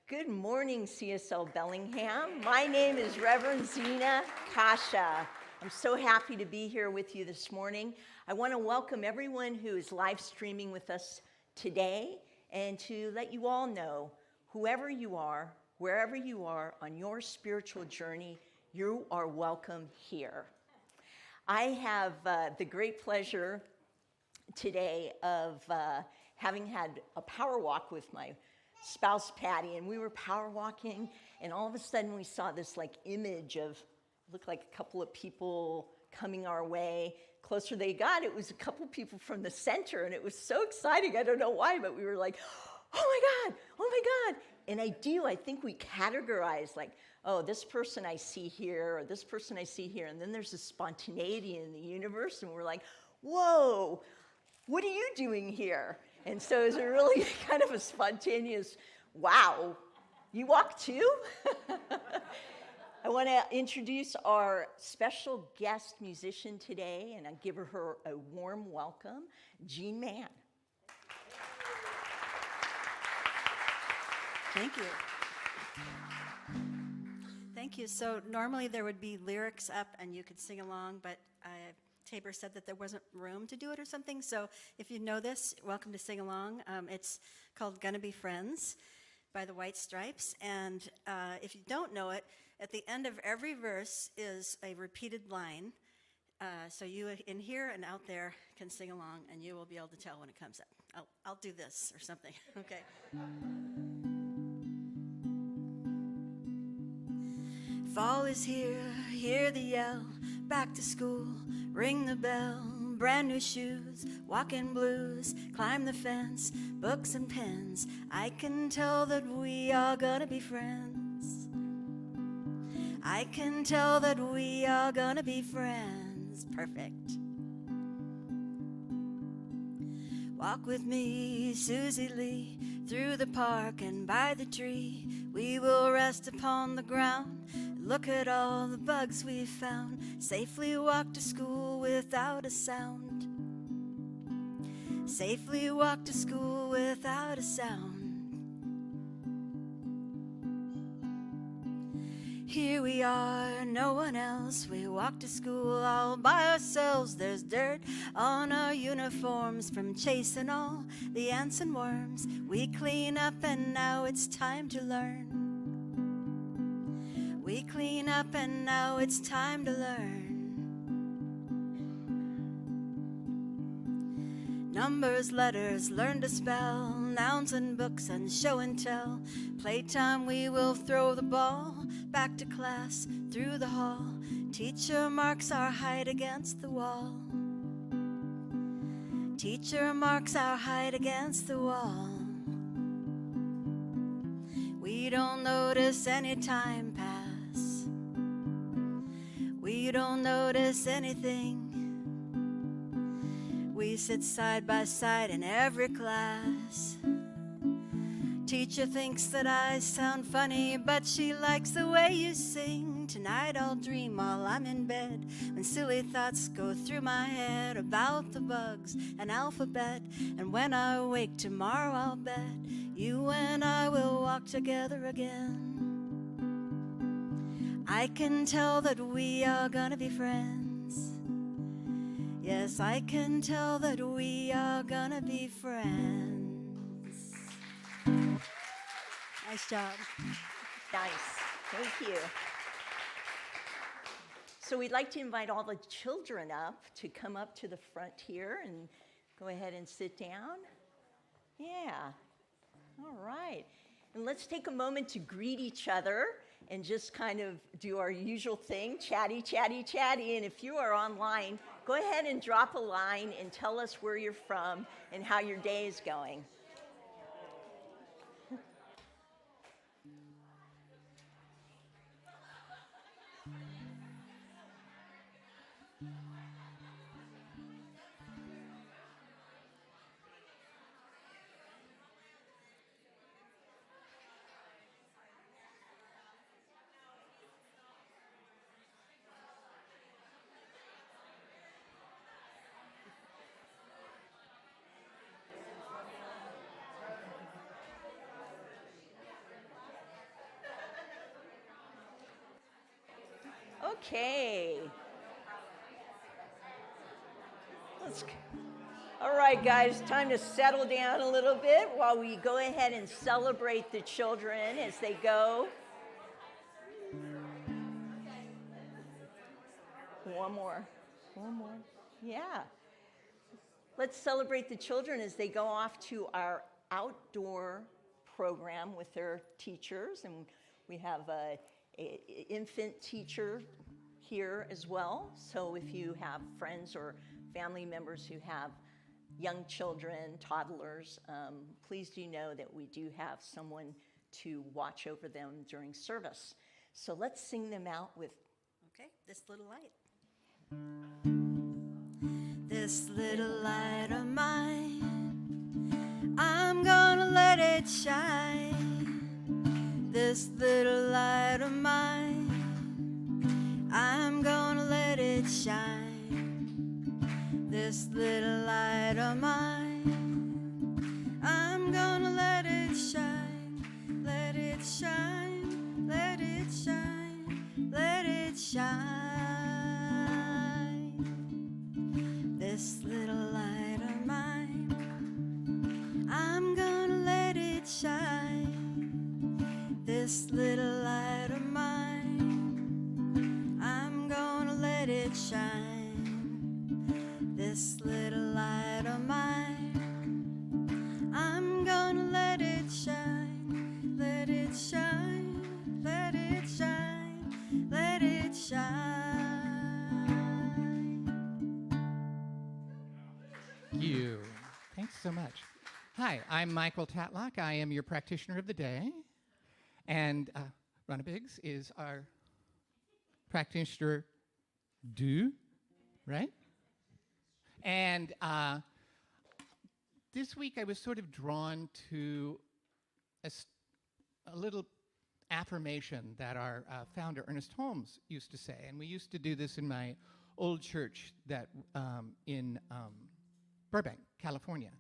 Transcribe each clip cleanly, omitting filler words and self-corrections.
Good morning, CSL Bellingham. My name is Reverend Zina Kacha. I'm so happy to be here with you this morning. I want to welcome everyone who is live streaming with us today and to let you all know, whoever you are, wherever you are on your spiritual journey, you are welcome here. I have the great pleasure today of having had a power walk with my spouse Patty, and we were power walking, and all of a sudden we saw this image of, looked like a couple of people coming our way. Closer they got, it was a couple people from the center, and it was so exciting. I don't know why, but we were like, oh my God. And I think we categorize oh, this person I see here, or this person I see here, and then there's a spontaneity in the universe, and we're like, whoa, what are you doing here? And so it was a really kind of a spontaneous, wow, you walk too? I want to introduce our special guest musician today, and I give her a warm welcome, Jean Mann. Thank you. Thank you. So normally there would be lyrics up and you could sing along, but Tabor said that there wasn't room to do it or something. So if you know this, welcome to sing along. It's called Gonna Be Friends by the White Stripes. And if you don't know it, at the end of every verse is a repeated line. So you in here and out there can sing along, and you will be able to tell when it comes up. I'll do this or something, okay? Fall is here, hear the yell, back to school, ring the bell, brand new shoes, walking blues, climb the fence, books and pens. I can tell that we are gonna be friends. I can tell that we are gonna be friends. Perfect. Walk with me, Susie Lee, through the park and by the tree. We will rest upon the ground. Look at all the bugs we've found. Safely walk to school without a sound. Safely walk to school without a sound. Here we are, no one else. We walk to school all by ourselves. There's dirt on our uniforms from chasing all the ants and worms. We clean up and now it's time to learn. We clean up and now it's time to learn. Numbers, letters, learn to spell, nouns and books and show and tell. Playtime we will throw the ball, back to class, through the hall. Teacher marks our height against the wall. Teacher marks our height against the wall. We don't notice any time pass. We don't notice anything. We sit side by side in every class. Teacher thinks that I sound funny, but she likes the way you sing. Tonight I'll dream while I'm in bed, when silly thoughts go through my head about the bugs and alphabet. And when I wake tomorrow, I'll bet you and I will walk together again. I can tell that we are gonna be friends. Yes, I can tell that we are gonna be friends. Nice job. Nice, thank you. So we'd like to invite all the children up to come up to the front here and go ahead and sit down. Yeah, all right. And let's take a moment to greet each other and just kind of do our usual thing, chatty, chatty, chatty. And if you are online, go ahead and drop a line and tell us where you're from and how your day is going. Okay. All right, guys, time to settle down a little bit while we go ahead and celebrate the children as they go. One more. Yeah. Let's celebrate the children as they go off to our outdoor program with their teachers. And we have a infant teacher here as well. So if you have friends or family members who have young children, toddlers, please do know that we do have someone to watch over them during service. So let's sing them out with, Okay, This Little Light. This little light of mine, I'm gonna let it shine. This little light of mine, I'm gonna let it shine. This little light of mine, I'm gonna let it shine. Let it shine, let it shine, let it shine. This little light of mine, I'm gonna let it shine. This little light of mine, I'm gonna let it shine. This little light of mine, I'm gonna let it shine. Let it shine, let it shine, let it shine. You. Thanks so much. Hi, I'm Michael Tatlock. I am your practitioner of the day. And Ronna Biggs is our practitioner du, right? And this week I was sort of drawn to a little affirmation that our founder, Ernest Holmes, used to say. And we used to do this in my old church that in Burbank, California.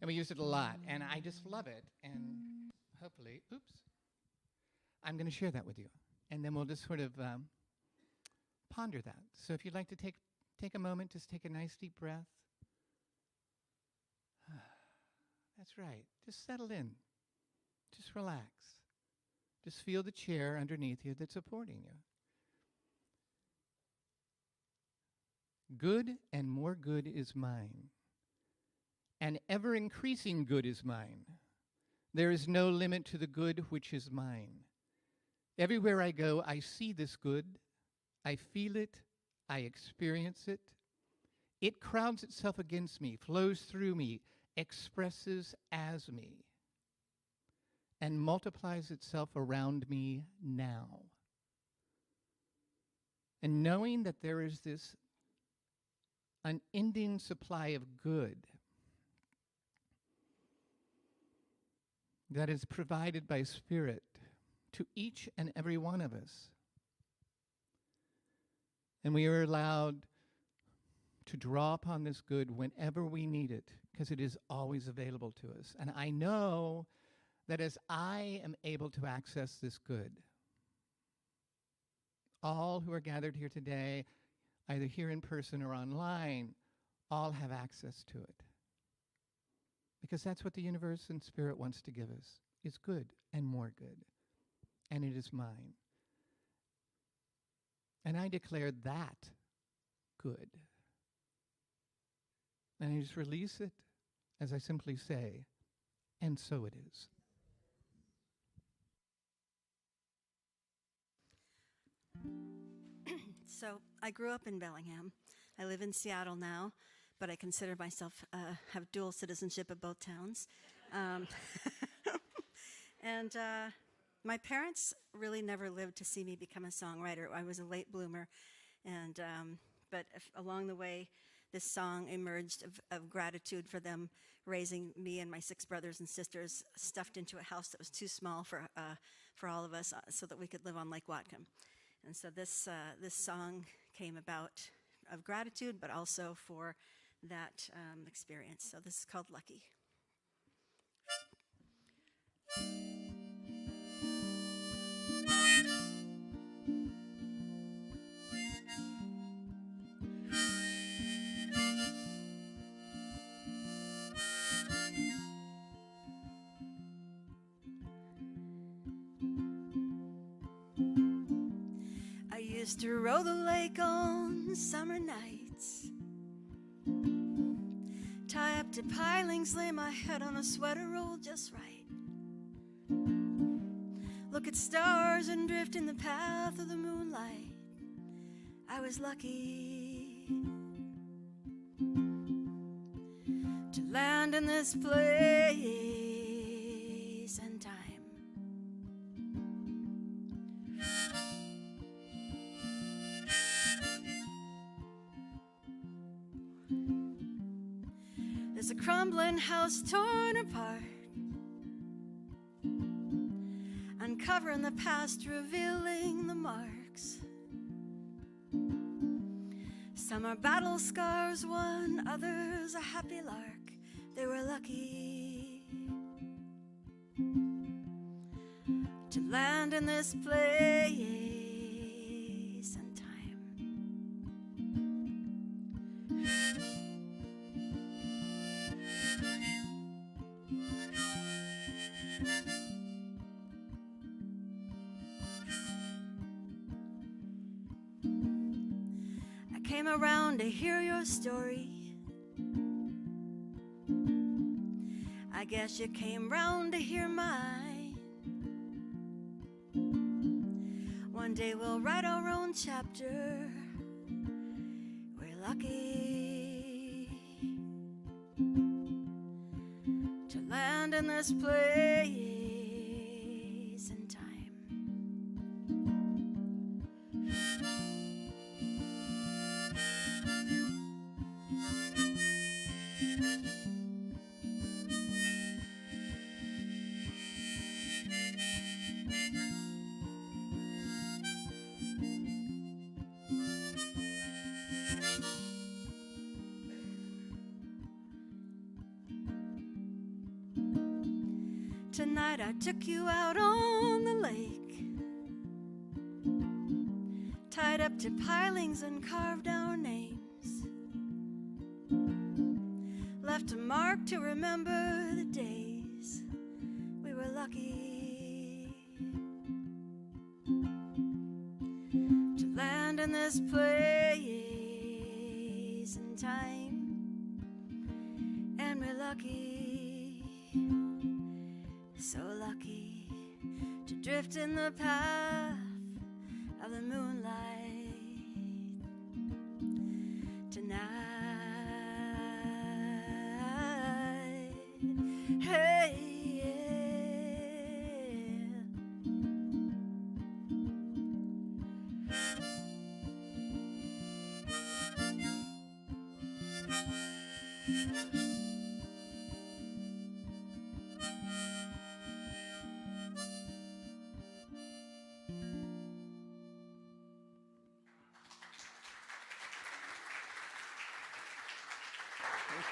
And we use it a lot, and I just love it. And hopefully, I'm going to share that with you. And then we'll just sort of ponder that. So if you'd like to take a moment, just take a nice deep breath. That's right. Just settle in. Just relax. Just feel the chair underneath you that's supporting you. Good and more good is mine. And ever-increasing good is mine. There is no limit to the good which is mine. Everywhere I go, I see this good. I feel it. I experience it. It crowds itself against me, flows through me, expresses as me, and multiplies itself around me now. And knowing that there is this unending supply of good that is provided by Spirit to each and every one of us. And we are allowed to draw upon this good whenever we need it, because it is always available to us. And I know that as I am able to access this good, all who are gathered here today, either here in person or online, all have access to it. Because that's what the universe and Spirit wants to give us, is good and more good. And it is mine. And I declare that good. And I just release it as I simply say, and so it is. So I grew up in Bellingham. I live in Seattle now, but I consider myself have dual citizenship of both towns. And my parents really never lived to see me become a songwriter. I was a late bloomer, and but along the way, this song emerged of gratitude for them raising me and my 6 brothers and sisters stuffed into a house that was too small for all of us, so that we could live on Lake Whatcom. And so this song came about of gratitude, but also for that experience. So this is called Lucky. used to row the lake on summer nights, tie up to pilings, lay my head on a sweater roll just right, look at stars and drift in the path of the moonlight. I was lucky to land in this place and time. There's a crumbling house torn apart, uncovering the past, revealing the marks. Some are battle scars won, others a happy lark. They were lucky to land in this place and time. I came around to hear your story. I guess you came round to hear mine. One day we'll write our own chapter. We're lucky to land in this place and time. Tonight I took you out on the lake, tied up to pilings and carved our names, left a mark to remember the days we were lucky to land in this place and time, and we're lucky, so lucky to drift in the path of the moonlight tonight. Hey,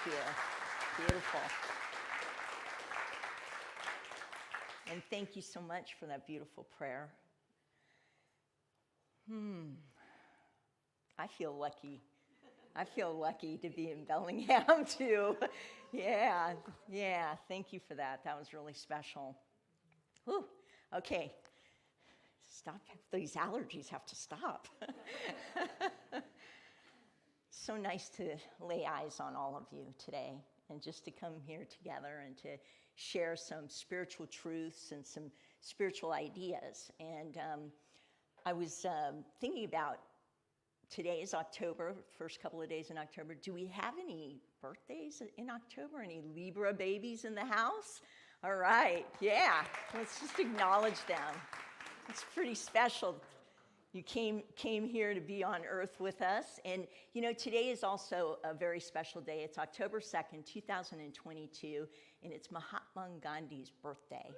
Thank you. Beautiful. And thank you so much for that beautiful prayer. I feel lucky. I feel lucky to be in Bellingham too. Yeah. Thank you for that. That was really special. Whew. Okay. Stop. These allergies have to stop. So nice to lay eyes on all of you today and just to come here together and to share some spiritual truths and some spiritual ideas. And I was thinking about today is October, first couple of days in October. Do we have any birthdays in October? Any Libra babies in the house? All right, yeah, let's just acknowledge them. It's pretty special. You came here to be on earth with us. And, you know, today is also a very special day. It's October 2nd, 2022, and it's Mahatma Gandhi's birthday.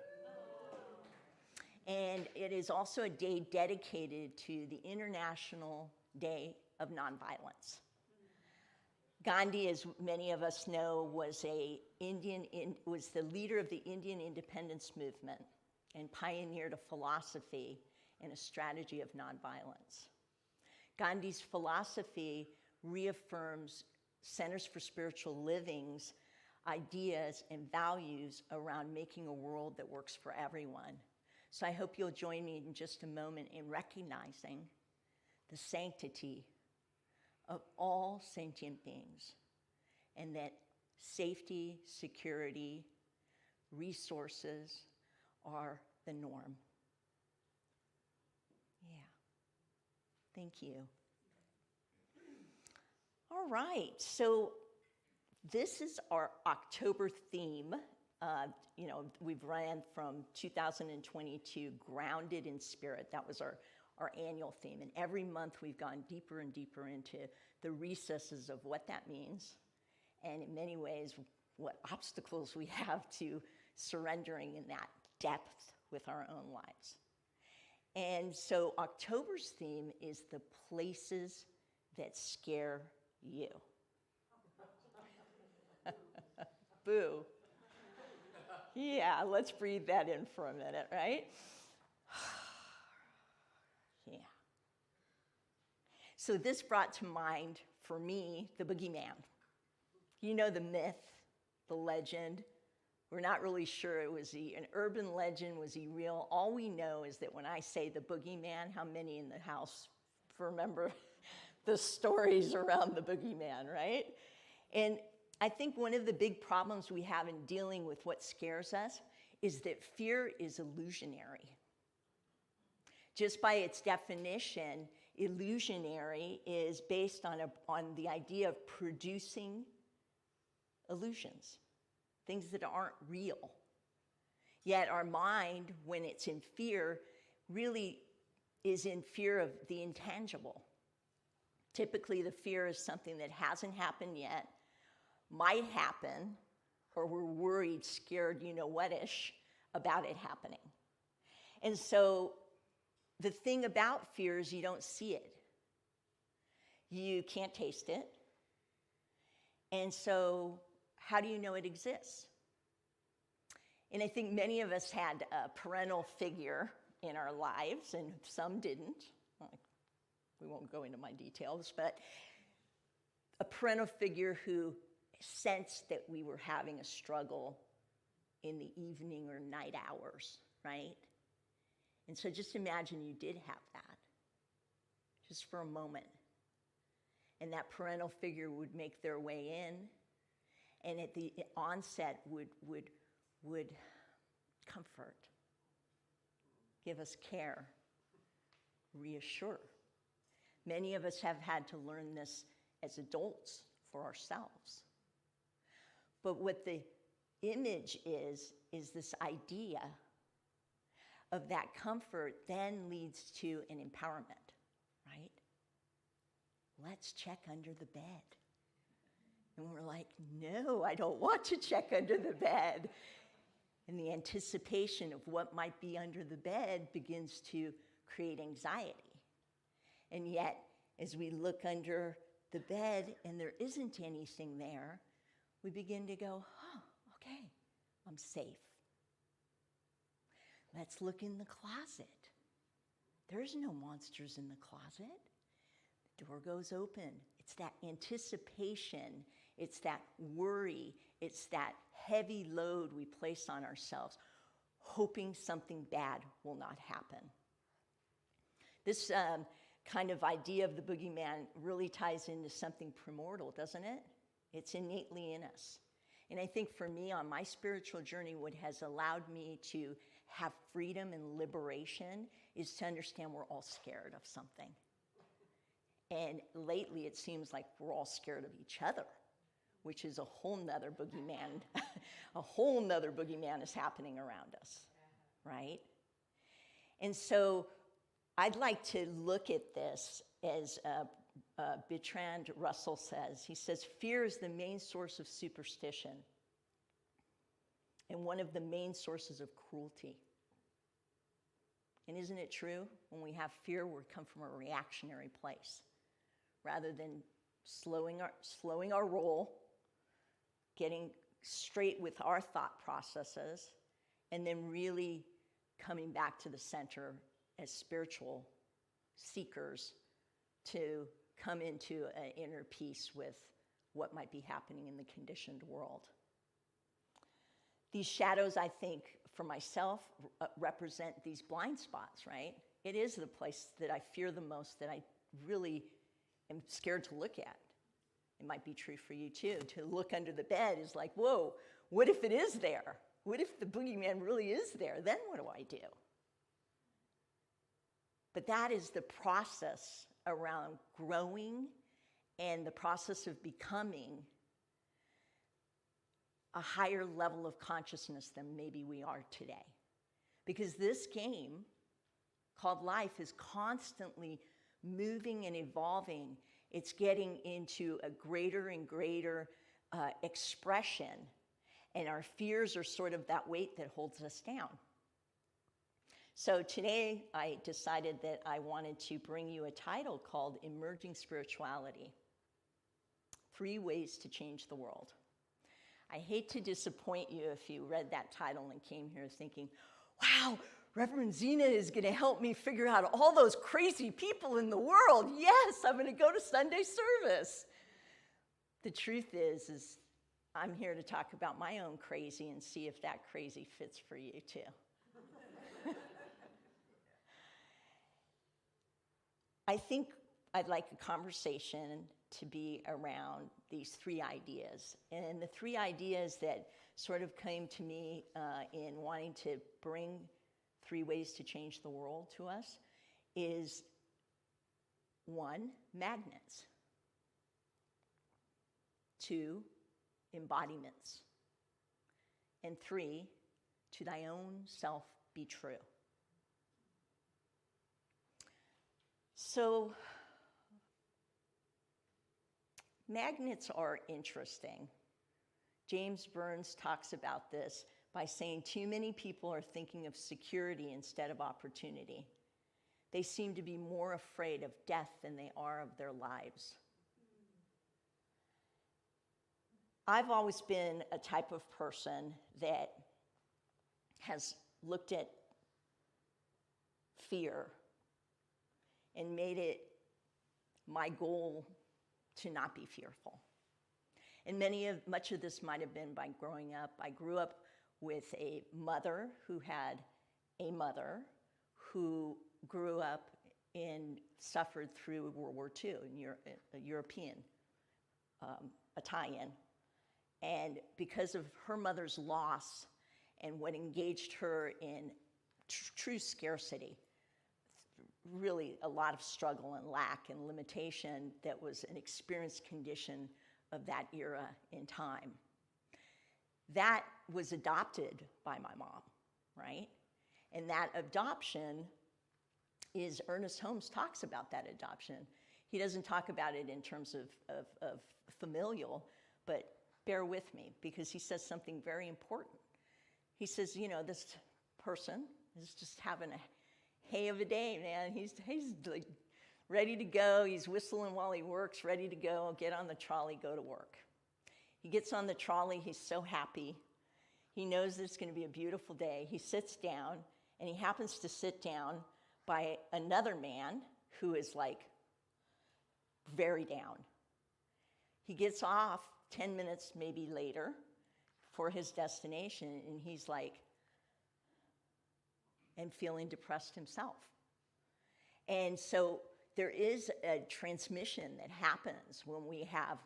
And it is also a day dedicated to the International Day of Nonviolence. Gandhi, as many of us know, was the leader of the Indian independence movement and pioneered a philosophy and a strategy of nonviolence. Gandhi's philosophy reaffirms Centers for Spiritual Living's ideas and values around making a world that works for everyone. So I hope you'll join me in just a moment in recognizing the sanctity of all sentient beings, and that safety, security, resources are the norm. Yeah. Thank you. All right, so this is our October theme. We've ran from 2022, Grounded in Spirit. That was our annual theme. And every month we've gone deeper and deeper into the recesses of what that means. And in many ways, what obstacles we have to surrendering in that depth with our own lives. And so October's theme is the places that scare you. Boo. Yeah, let's breathe that in for a minute, right? Yeah. So this brought to mind, for me, the boogeyman. You know, the myth, the legend. We're not really sure was he an urban legend, was he real? All we know is that when I say the boogeyman, how many in the house remember the stories around the boogeyman, right? And I think one of the big problems we have in dealing with what scares us is that fear is illusionary. Just by its definition, illusionary is based on the idea of producing illusions, things that aren't real. Yet our mind, when it's in fear, really is in fear of the intangible. Typically, the fear is something that hasn't happened yet, might happen, or we're worried, scared, you-know-what-ish about it happening. And so the thing about fear is you don't see it. You can't taste it. And so how do you know it exists? And I think many of us had a parental figure in our lives, and some didn't. We won't go into my details, but a parental figure who sensed that we were having a struggle in the evening or night hours, right? And so just imagine you did have that, just for a moment. And that parental figure would make their way in, and at the onset would comfort, give us care, reassure. Many of us have had to learn this as adults for ourselves. But what the image is this idea of that comfort then leads to an empowerment, right? Let's check under the bed. And we're like, no, I don't want to check under the bed. And the anticipation of what might be under the bed begins to create anxiety. And yet, as we look under the bed and there isn't anything there, we begin to go, oh, okay, I'm safe. Let's look in the closet. There's no monsters in the closet. The door goes open. It's that anticipation. It's that worry. It's that heavy load we place on ourselves, hoping something bad will not happen. This kind of idea of the boogeyman really ties into something primordial, doesn't it? It's innately in us. And I think for me, on my spiritual journey, what has allowed me to have freedom and liberation is to understand we're all scared of something. And lately, it seems like we're all scared of each other, which is a whole nother boogeyman. A whole nother boogeyman is happening around us, right? And so I'd like to look at this as Bertrand Russell says. He says, fear is the main source of superstition and one of the main sources of cruelty. And isn't it true? When we have fear, we come from a reactionary place rather than slowing our roll, getting straight with our thought processes, and then really coming back to the center as spiritual seekers to come into an inner peace with what might be happening in the conditioned world. These shadows, I think, for myself, represent these blind spots, right? It is the place that I fear the most, that I really am scared to look at. It might be true for you too. To look under the bed is like, whoa, what if it is there? What if the boogeyman really is there? Then what do I do? But that is the process around growing and the process of becoming a higher level of consciousness than maybe we are today. Because this game called life is constantly moving and evolving. It's getting into a greater and greater expression. And our fears are sort of that weight that holds us down. So today I decided that I wanted to bring you a title called Emerging Spirituality: 3 Ways to Change the World. I hate to disappoint you if you read that title and came here thinking, wow, Reverend Zina is going to help me figure out all those crazy people in the world. Yes, I'm going to go to Sunday service. The truth is I'm here to talk about my own crazy and see if that crazy fits for you too. I think I'd like a conversation to be around these 3 ideas. And the 3 ideas that sort of came to me in wanting to bring 3 ways to change the world to us is 1, magnets. 2, embodiments. And 3, to thy own self be true. So, magnets are interesting. James Burns talks about this by saying too many people are thinking of security instead of opportunity. They seem to be more afraid of death than they are of their lives. I've always been a type of person that has looked at fear and made it my goal to not be fearful. And much of this might have been by growing up. I grew up with a mother who had a mother who grew up and suffered through World War II, a European Italian. And because of her mother's loss and what engaged her in true scarcity, really a lot of struggle and lack and limitation that was an experienced condition of that era in time. That was adopted by my mom, right? And that adoption is, Ernest Holmes talks about that adoption. He doesn't talk about it in terms of familial, but bear with me because he says something very important. He says, you know, this person is just having a hay of a day, man. He's like ready to go. He's whistling while he works, ready to go, get on the trolley, go to work. He gets on the trolley. He's so happy. He knows that it's going to be a beautiful day. He sits down, and he happens to sit down by another man who is like very down. He gets off 10 minutes maybe later for his destination, and he's like, and feeling depressed himself. And so there is a transmission that happens when we have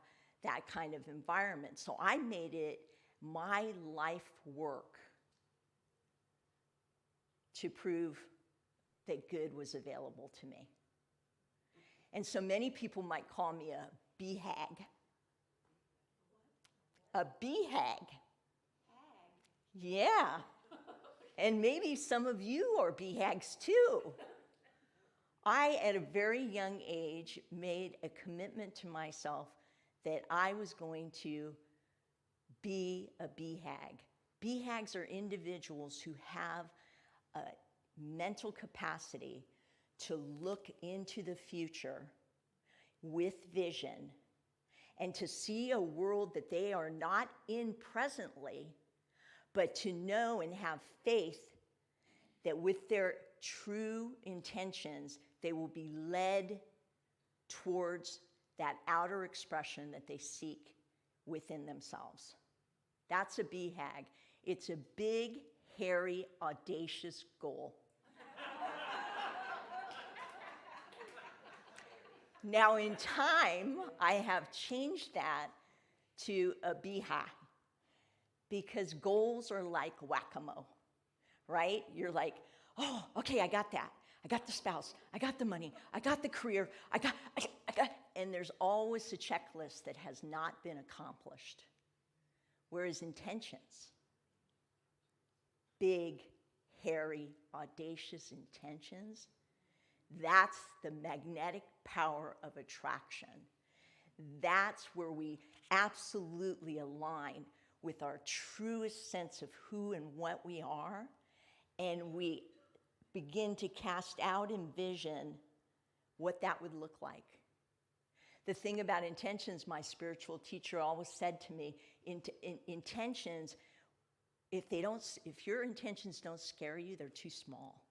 that kind of environment. So I made it my life work to prove that good was available to me. And so many people might call me a BHAG. A BHAG. Yeah. And maybe some of you are BHAGs too. I, at a very young age, made a commitment to myself that I was going to be a BHAG. BHAGs are individuals who have a mental capacity to look into the future with vision and to see a world that they are not in presently, but to know and have faith that with their true intentions, they will be led towards that outer expression that they seek within themselves. That's a BHAG. It's a big, hairy, audacious goal. Now, in time, I have changed that to a biha, because goals are like whack-a-mole, right? You're like, oh, okay, I got that. I got the spouse. I got the money. I got the career. I got, and there's always a checklist that has not been accomplished. Whereas intentions, big, hairy, audacious intentions, that's the magnetic power of attraction. That's where we absolutely align with our truest sense of who and what we are, and we begin to cast out and vision what that would look like. The thing about intentions, my spiritual teacher always said to me, intentions, if your intentions don't scare you, they're too small.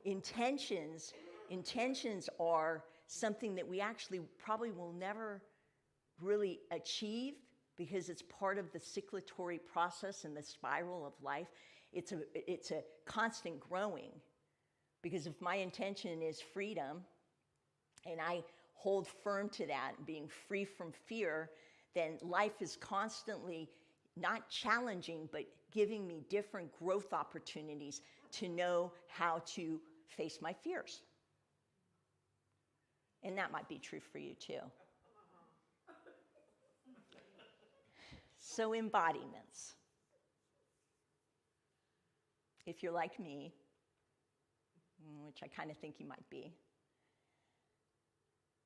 Intentions are something that we actually probably will never really achieve, because it's part of the cyclatory process and the spiral of life. It's a constant growing, because if my intention is freedom and I hold firm to that, being free from fear, then life is constantly not challenging, but giving me different growth opportunities to know how to face my fears. And that might be true for you too. So, embodiments. If you're like me, which I kind of think you might be,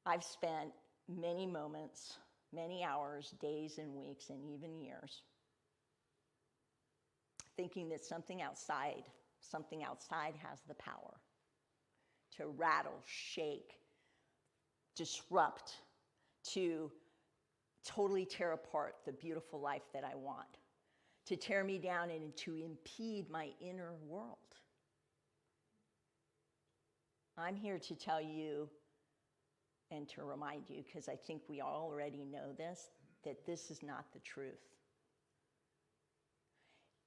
I've spent many moments, many hours, days and weeks, and even years thinking that something outside has the power to rattle, shake, disrupt, to totally tear apart the beautiful life that I want, to tear me down and to impede my inner world. I'm here to tell you and to remind you, because I think we already know this, that this is not the truth.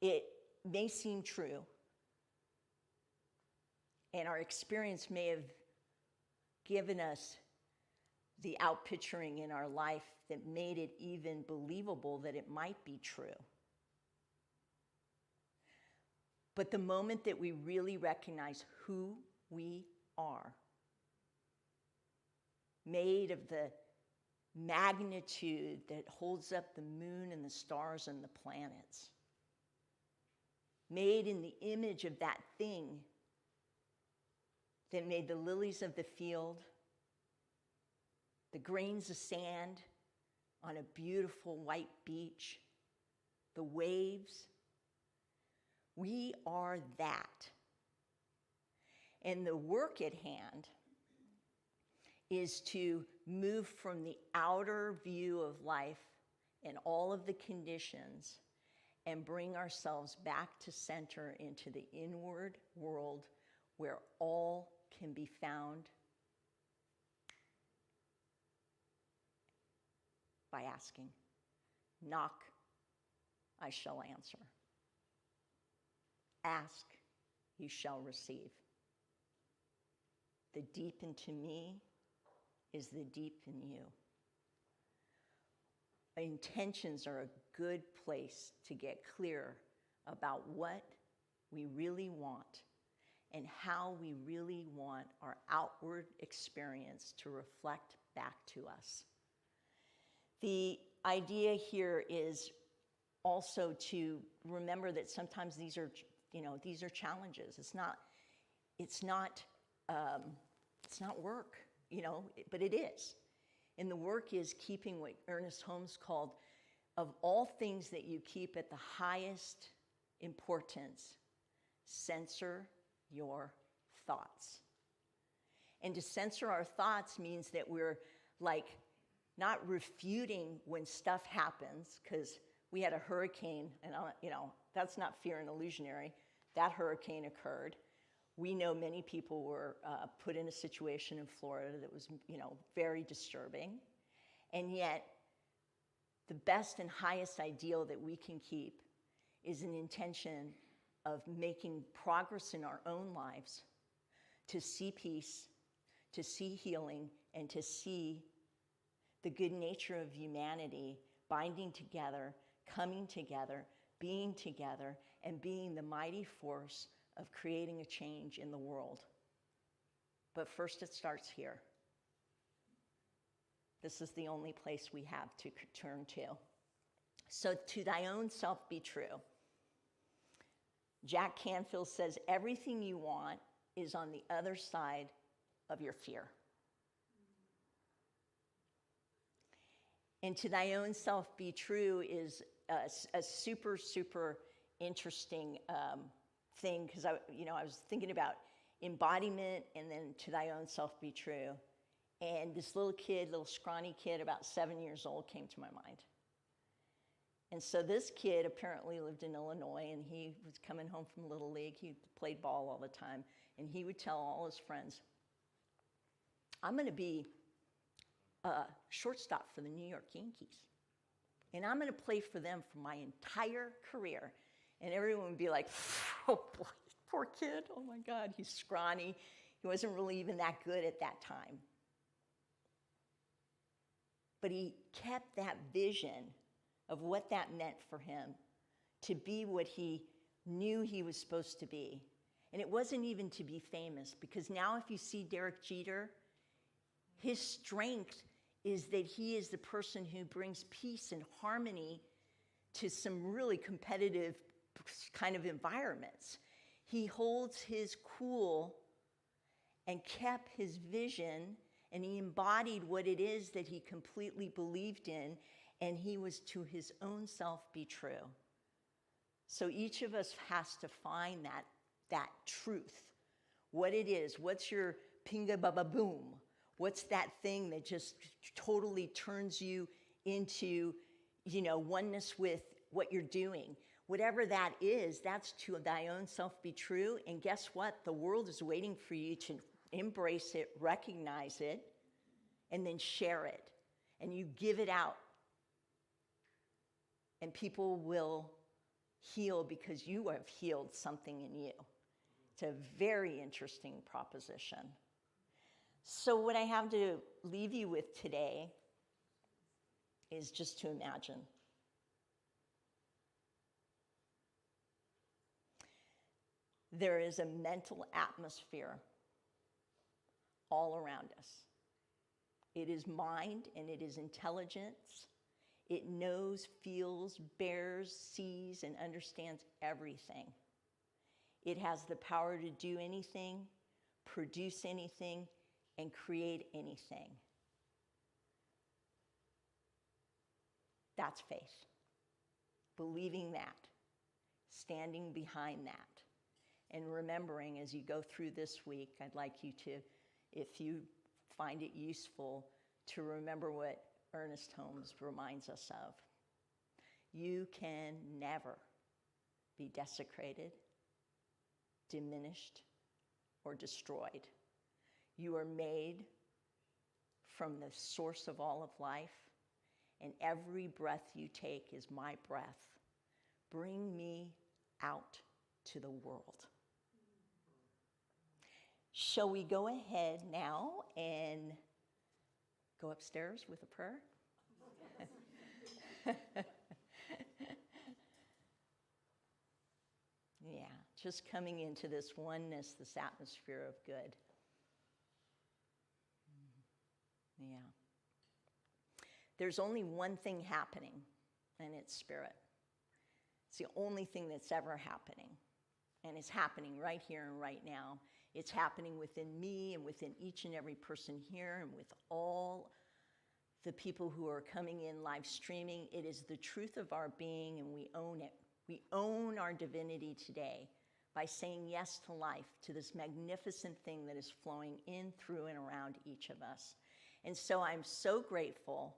It may seem true, and our experience may have given us the outpicturing in our life that made it even believable that it might be true. But the moment that we really recognize who we are, made of the magnitude that holds up the moon and the stars and the planets, made in the image of that thing that made the lilies of the field, the grains of sand on a beautiful white beach, the waves. We are that. And the work at hand is to move from the outer view of life and all of the conditions and bring ourselves back to center into the inward world where all can be found by asking. Knock, I shall answer. Ask, you shall receive. The deep into me is the deep in you. Intentions are a good place to get clear about what we really want and how we really want our outward experience to reflect back to us. The idea here is also to remember that sometimes these are challenges. It's not work, but it is. And the work is keeping what Ernest Holmes called, of all things that you keep at the highest importance, censor your thoughts. And to censor our thoughts means that we're not refuting when stuff happens, because we had a hurricane, and that's not fear and illusionary. That hurricane occurred. We know many people were put in a situation in Florida that was, very disturbing. And yet, the best and highest ideal that we can keep is an intention of making progress in our own lives, to see peace, to see healing, and to see the good nature of humanity binding together, coming together, being together, and being the mighty force of creating a change in the world. But first it starts here. This is the only place we have to turn to. So to thy own self be true. Jack Canfield says, everything you want is on the other side of your fear. And to thy own self be true is a super, super interesting thing, because I was thinking about embodiment and then to thy own self be true. And this little scrawny kid, about 7 years old, came to my mind. And so this kid apparently lived in Illinois, and he was coming home from Little League. He played ball all the time, and he would tell all his friends, I'm going to be a shortstop for the New York Yankees, and I'm going to play for them for my entire career. And everyone would be like, oh boy, poor kid, oh my God, he's scrawny. He wasn't really even that good at that time. But he kept that vision of what that meant for him to be what he knew he was supposed to be. And it wasn't even to be famous, because now if you see Derek Jeter, his strength is that he is the person who brings peace and harmony to some really competitive kind of environments. He holds his cool and kept his vision, and he embodied what it is that he completely believed in, and he was to his own self be true. So each of us has to find that truth, what it is. What's your pinga baba boom? What's that thing that just totally turns you into, oneness with what you're doing? Whatever that is, that's to thy own self be true. And guess what? The world is waiting for you to embrace it, recognize it, and then share it. And you give it out. And people will heal because you have healed something in you. It's a very interesting proposition. So what I have to leave you with today is just to imagine. There is a mental atmosphere all around us. It is mind and it is intelligence. It knows, feels, bears, sees, and understands everything. It has the power to do anything, produce anything, and create anything. That's faith. Believing that, standing behind that, and remembering as you go through this week, I'd like you to, if you find it useful, to remember what Ernest Holmes reminds us of. You can never be desecrated, diminished, or destroyed. You are made from the source of all of life, and every breath you take is my breath. Bring me out to the world. Shall we go ahead now and go upstairs with a prayer? Yeah, just coming into this oneness, this atmosphere of good. Yeah. There's only one thing happening, and it's spirit. It's the only thing that's ever happening. And it's happening right here and right now. It's happening within me and within each and every person here and with all the people who are coming in live streaming. It is the truth of our being, and we own it. We own our divinity today by saying yes to life, to this magnificent thing that is flowing in, through, and around each of us. And so I'm so grateful.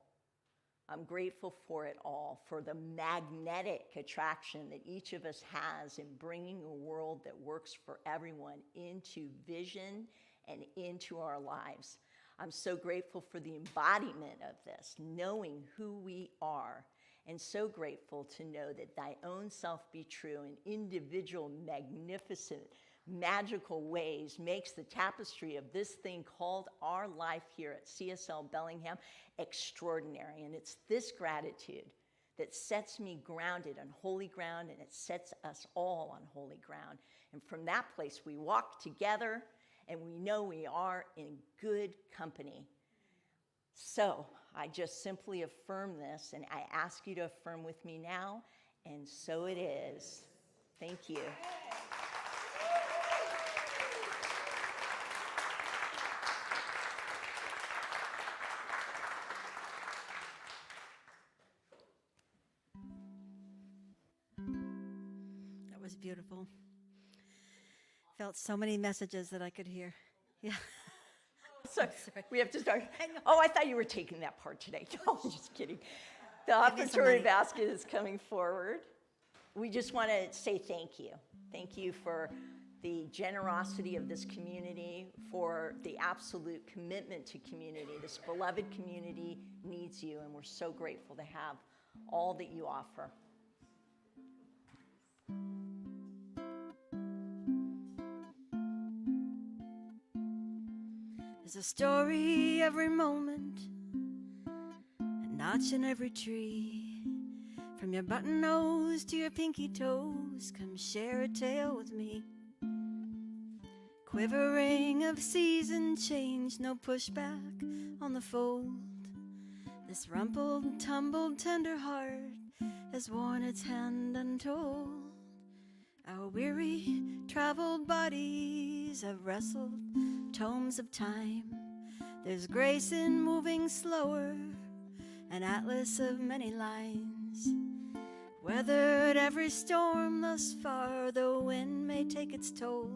I'm grateful for it all, for the magnetic attraction that each of us has in bringing a world that works for everyone into vision and into our lives. I'm so grateful for the embodiment of this, knowing who we are, and so grateful to know that thy own self be true, an individual, magnificent magical ways makes the tapestry of this thing called our life here at CSL Bellingham extraordinary. And it's this gratitude that sets me grounded on holy ground, and it sets us all on holy ground. And from that place, we walk together, and we know we are in good company. So I just simply affirm this, and I ask you to affirm with me now, and so it is. Thank you. That was beautiful. Felt so many messages that I could hear. Yeah. So Sorry. we have to start. I know. Oh, I thought you were taking that part today. No, I'm just kidding. The Give me some offertory money. basket is coming forward. We just want to say thank you. Thank you for the generosity of this community, for the absolute commitment to community. This beloved community needs you, and we're so grateful to have all that you offer. There's a story every moment, a notch in every tree. From your button nose to your pinky toes, come share a tale with me. Quivering of season change, no pushback on the fold. This rumpled, tumbled, tender heart has worn its hand untold. Our weary, traveled bodies have wrestled tomes of time. There's grace in moving slower, an atlas of many lines. Weathered every storm thus far, the wind may take its toll.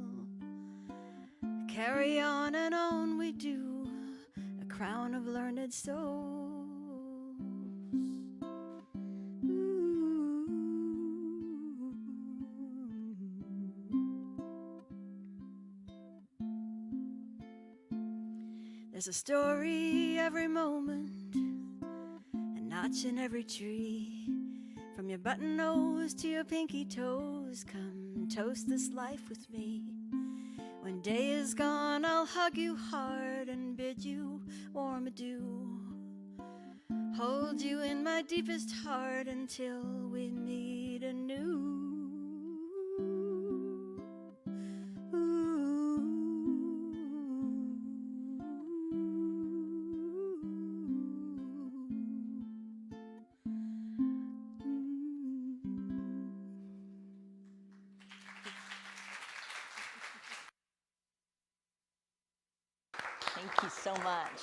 Carry on and on we do, a crown of learned souls. Ooh. There's a story every moment, a notch in every tree. From your button nose to your pinky toes, come toast this life with me. When day is gone, I'll hug you hard and bid you warm adieu. Hold you in my deepest heart until we meet anew. Thank you so much.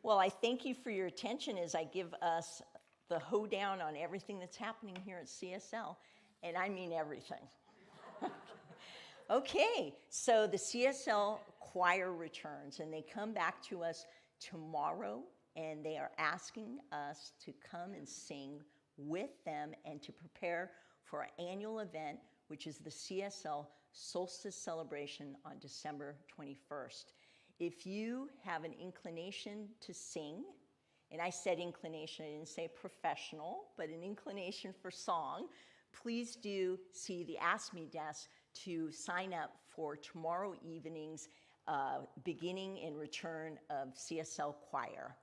Well, I thank you for your attention as I give us the hoedown on everything that's happening here at CSL, and I mean everything. Okay, so the CSL choir returns, and they come back to us tomorrow, and they are asking us to come and sing with them and to prepare for our annual event, which is the CSL Solstice Celebration on December 21st. If you have an inclination to sing, and I said inclination, I didn't say professional, but an inclination for song, please do see the Ask Me desk to sign up for tomorrow evening's beginning and return of CSL Choir.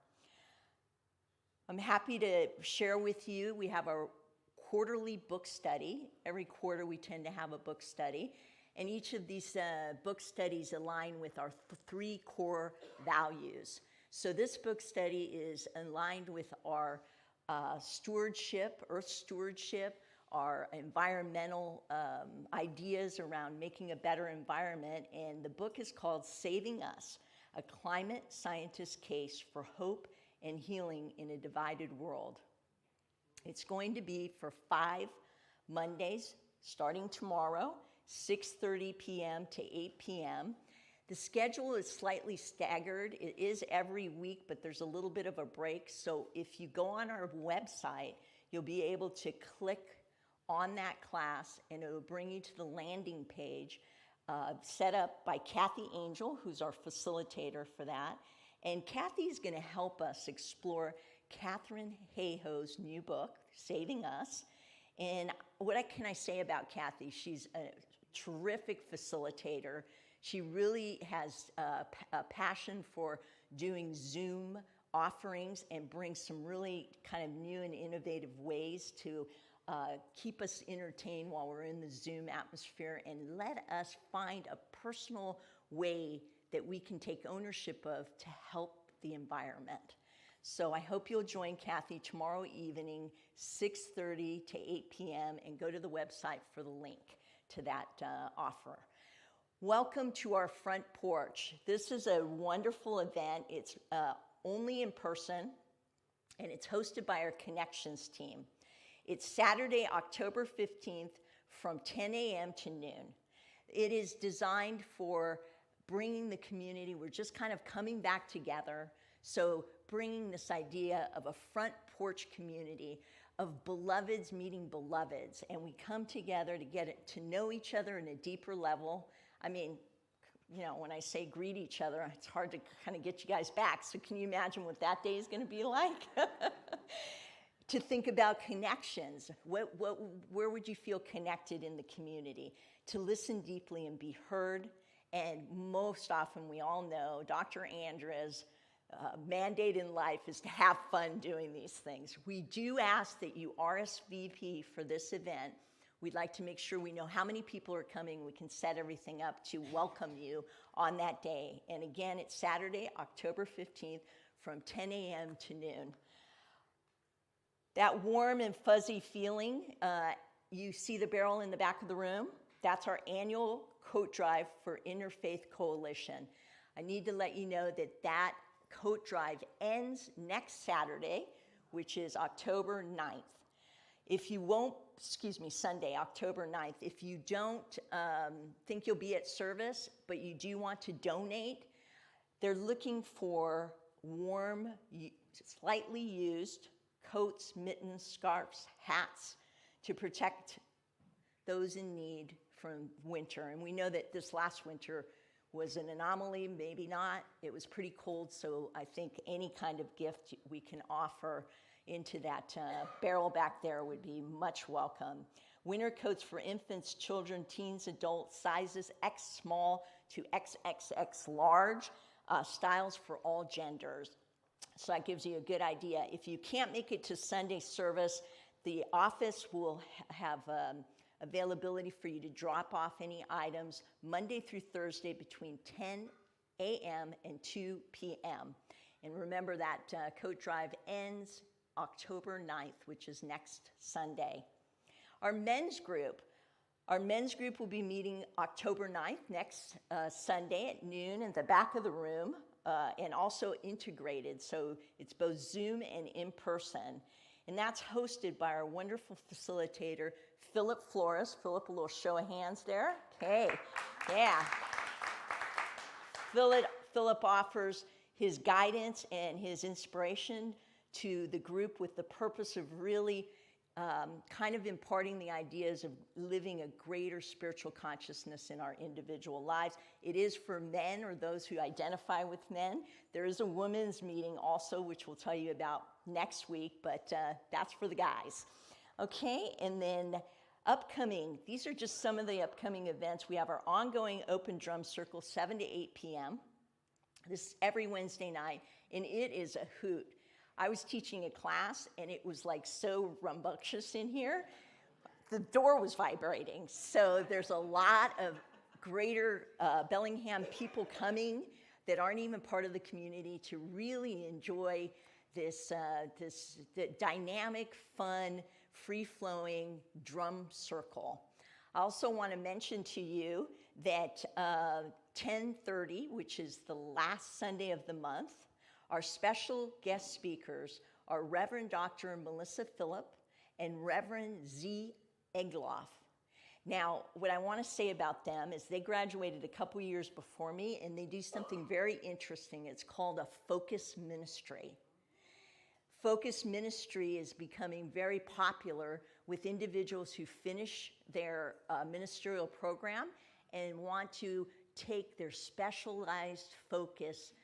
I'm happy to share with you, we have our quarterly book study. Every quarter we tend to have a book study. And each of these book studies align with our three core values. So this book study is aligned with our stewardship, earth stewardship, our environmental ideas around making a better environment. And the book is called Saving Us, A Climate Scientist's Case for Hope and Healing in a Divided World. It's going to be for 5 Mondays, starting tomorrow, 6:30 p.m. to 8 p.m. The schedule is slightly staggered. It is every week, but there's a little bit of a break. So if you go on our website, you'll be able to click on that class, and it will bring you to the landing page set up by Kathy Angel, who's our facilitator for that. And Kathy is going to help us explore Catherine Hayhoe's new book, Saving Us. And what can I say about Kathy? She's a terrific facilitator. She really has a passion for doing Zoom offerings and brings some really kind of new and innovative ways to keep us entertained while we're in the Zoom atmosphere and let us find a personal way that we can take ownership of to help the environment. So I hope you'll join Kathy tomorrow evening, 6:30 to 8 p.m., and go to the website for the link to that offer. Welcome to our front porch. This is a wonderful event. It's only in person, and it's hosted by our Connections team. It's Saturday, October 15th from 10 a.m. to noon. It is designed for bringing the community. We're just kind of coming back together. So bringing this idea of a front porch community of beloveds meeting beloveds. And we come together to get to know each other in a deeper level. I mean, you know, when I say greet each other, it's hard to kind of get you guys back. So can you imagine what that day is going to be like? To think about connections. Where would you feel connected in the community? To listen deeply and be heard. And most often, we all know, Dr. Andra's mandate in life is to have fun doing these things. We do ask that you RSVP for this event. We'd like to make sure we know how many people are coming. We can set everything up to welcome you on that day. And again, it's Saturday, October 15th from 10 a.m. to noon. That warm and fuzzy feeling, you see the barrel in the back of the room? That's our annual coat drive for Interfaith Coalition. I need to let you know that that coat drive ends next Saturday, which is October 9th. If you won't, Sunday, October 9th. If you don't think you'll be at service, but you do want to donate, they're looking for warm, slightly used coats, mittens, scarves, hats to protect those in need from winter. And we know that this last winter was an anomaly, maybe not. It was pretty cold, so I think any kind of gift we can offer into that barrel back there would be much welcome. Winter coats for infants, children, teens, adults, sizes X small to XXX large, styles for all genders. So that gives you a good idea. If you can't make it to Sunday service, the office will have availability for you to drop off any items Monday through Thursday between 10 a.m. and 2 p.m. And remember that coat drive ends October 9th, which is next Sunday. Our men's group will be meeting October 9th, next Sunday at noon in the back of the room, and also integrated. So it's both Zoom and in person. And that's hosted by our wonderful facilitator, Philip Flores. Philip, a little show of hands there. Okay, yeah. Philip offers his guidance and his inspiration to the group with the purpose of really kind of imparting the ideas of living a greater spiritual consciousness in our individual lives. It is for men or those who identify with men. There is a women's meeting also, which we'll tell you about next week, but that's for the guys. Okay, and then upcoming, these are just some of the upcoming events. We have our ongoing open drum circle, 7 to 8 p.m. This is every Wednesday night, and it is a hoot. I was teaching a class, and it was like so rambunctious in here. The door was vibrating. So there's a lot of greater Bellingham people coming that aren't even part of the community to really enjoy this dynamic, fun, free-flowing drum circle. I also want to mention to you that 10:30, which is the last Sunday of the month, our special guest speakers are Reverend Dr. Melissa Phillip and Reverend Z. Egloff. Now, what I want to say about them is they graduated a couple years before me, and they do something very interesting. It's called a focus ministry. Focus ministry is becoming very popular with individuals who finish their ministerial program and want to take their specialized focus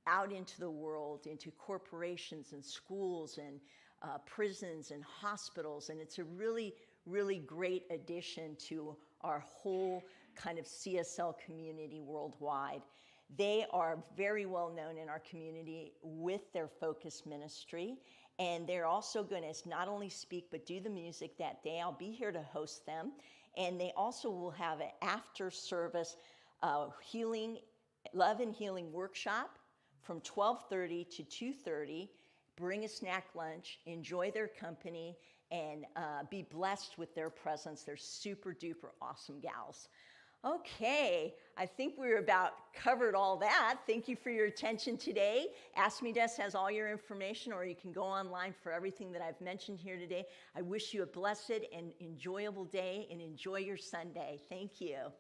out into the world, into corporations and schools and prisons and hospitals. And it's a really, really great addition to our whole kind of CSL community worldwide. They are very well known in our community with their focus ministry, and they're also going to not only speak but do the music that day. I'll be here to host them, and they also will have an after-service love and healing workshop from 12:30 to 2:30. Bring a snack lunch, enjoy their company, and be blessed with their presence. They're super duper awesome gals. Okay, I think we're about covered all that. Thank you for your attention today. Ask Me Des has all your information, or you can go online for everything that I've mentioned here today. I wish you a blessed and enjoyable day, and enjoy your Sunday. Thank you.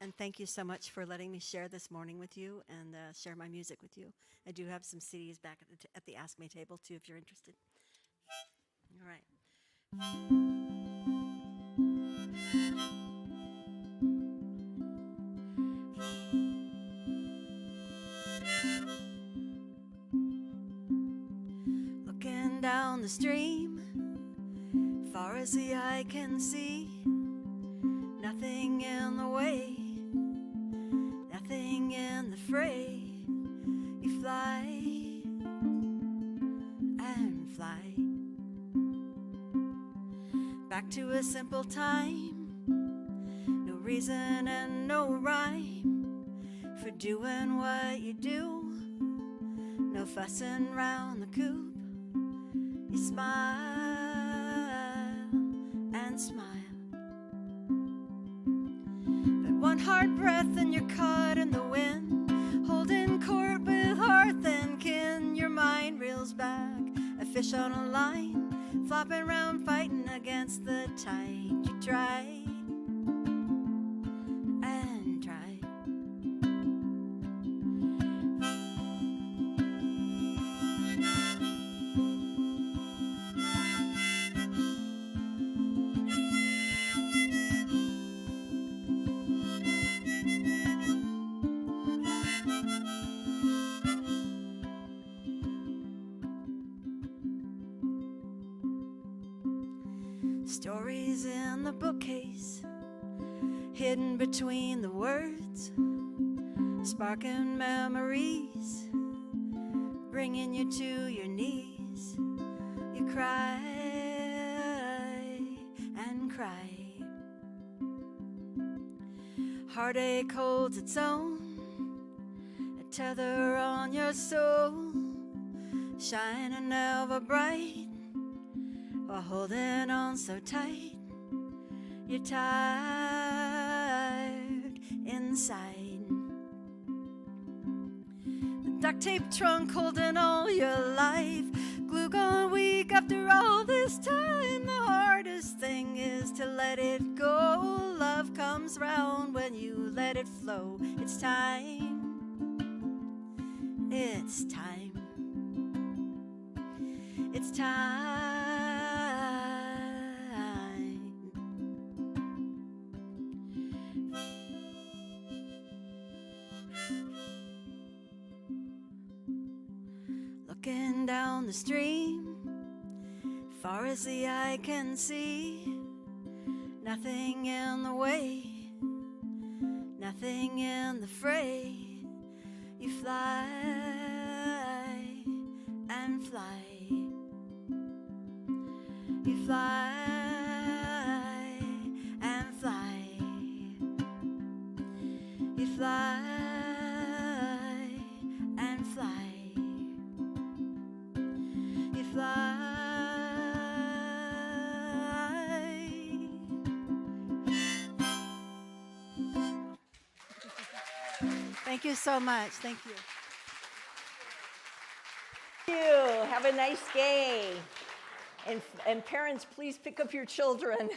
And thank you so much for letting me share this morning with you and share my music with you. I do have some CDs back at the Ask Me table, too, if you're interested. All right. Looking down the stream, far as the eye can see, nothing in the way, nothing in the fray. You fly and fly back to a simple time, no reason and no rhyme for doing what you do, no fussing round the coop. You smile and smile, but one hard breath and you're caught in the wind, holding court with hearth and kin. Your mind reels back, a fish on a line, flopping around fighting against the tide. You try and try, stories in the bookcase, hidden between the words, sparking memories, bringing you to your knees. You cry and cry. Heartache holds its own, a tether on your soul, shining ever bright, while holding on so tight. You're tired inside. The duct tape trunk holding all your life, glue gone weak after all this time. The hardest thing is to let it go. Love comes round when you let it flow. It's time. It's time. It's time. Looking down the stream, far as the eye can see, nothing in the way, nothing in the fray. You fly and fly. You fly and fly. You fly and fly. You fly. Thank you so much. Thank you. Thank you. Have a nice day. And parents, please pick up your children.